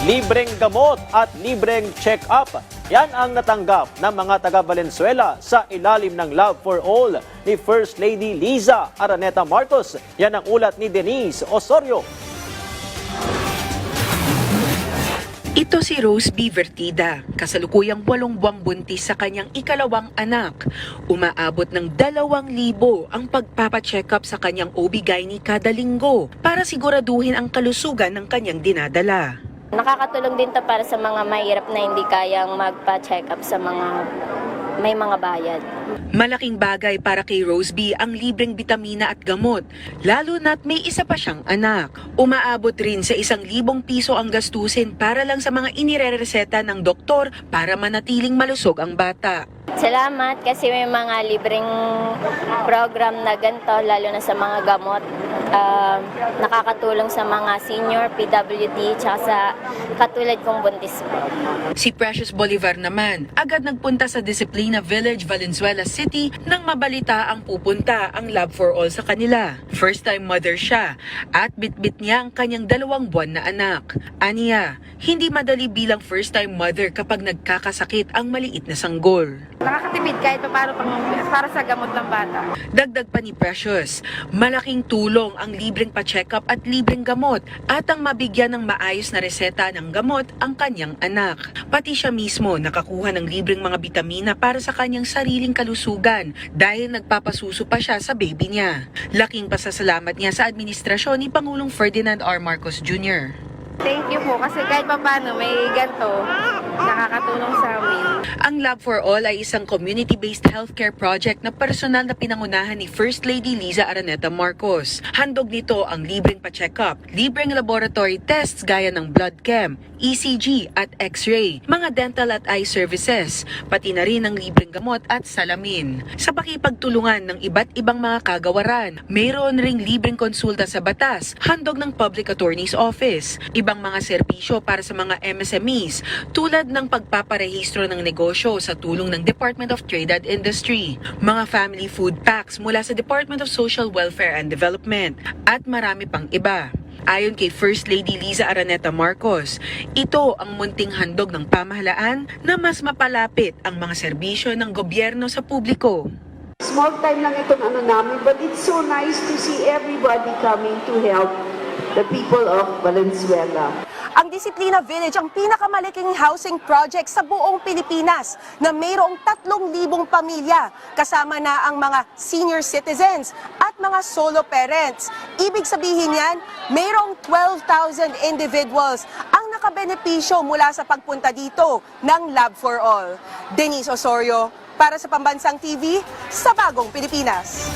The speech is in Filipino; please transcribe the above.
libreng gamot at libreng check-up. Yan ang natanggap ng mga taga-Valenzuela sa ilalim ng Love for All ni First Lady Liza Araneta Marcos. Yan ang ulat ni Denise Osorio. Ito si Rose B. Vertida, kasalukuyang 8 buwang buntis sa kanyang ikalawang anak. Umaabot ng 2,000 ang pagpapacheck up sa kanyang OB-GYN kada linggo para siguraduhin ang kalusugan ng kanyang dinadala. Nakakatulong din to para sa mga mahirap na hindi kayang magpa-check up sa mga may mga bayad. Malaking bagay para kay Rose B ang libreng bitamina at gamot, lalo na't may isa pa siyang anak. Umaabot rin sa 1,000 piso ang gastusin para lang sa mga inirereseta ng doktor para manatiling malusog ang bata. Salamat kasi may mga libreng program na ganito, lalo na sa mga gamot. Nakakatulong sa mga senior, PWD, tsaka sa katulad kong buntis po. Si Precious Bolivar naman, agad nagpunta sa Disciplina Village, Valenzuela City nang mabalita ang pupunta ang Love for All sa kanila. First-time mother siya at bitbit niya ang kanyang 2 buwan na anak. Aniya, hindi madali bilang first-time mother kapag nagkakasakit ang maliit na sanggol. Nakakatipid kahit para sa gamot ng bata. Dagdag pa ni Precious, malaking tulong ang libreng pa-check-up at libreng gamot at ang mabigyan ng maayos na reseta ng gamot ang kanyang anak. Pati siya mismo nakakuha ng libreng mga bitamina para sa kanyang sariling kalusugan dahil nagpapasuso pa siya sa baby niya. Laking pasasalamat niya sa administrasyon ni Pangulong Ferdinand R. Marcos Jr. Thank you po kasi kahit paano may ganito, nakakatulong sa amin. Ang Love for All ay isang community-based healthcare project na personal na pinangunahan ni First Lady Liza Araneta Marcos. Handog nito ang libreng pa-check-up, libreng laboratory tests gaya ng blood chem, ECG at X-ray, mga dental at eye services, pati na rin ang libreng gamot at salamin. Sa pakipagtulungan ng iba't ibang mga kagawaran, mayroon ring libreng konsulta sa batas, handog ng Public Attorney's Office, ibang mga serbisyo para sa mga MSMEs tulad ng pagpaparehistro ng negosyo sa tulong ng Department of Trade and Industry, mga family food packs mula sa Department of Social Welfare and Development, at marami pang iba. Ayon kay First Lady Liza Araneta Marcos, ito ang munting handog ng pamahalaan na mas mapalapit ang mga serbisyo ng gobyerno sa publiko. Small time lang itong namin, but it's so nice to see everybody coming to help the people of Valenzuela. Ang Disciplina Village ang pinakamalaking housing project sa buong Pilipinas na mayroong 3,000 pamilya, kasama na ang mga senior citizens at mga solo parents. Ibig sabihin yan, mayroong 12,000 individuals ang nakabenepisyo mula sa pagpunta dito ng Love for All. Denise Osorio, para sa Pambansang TV, sa Bagong Pilipinas.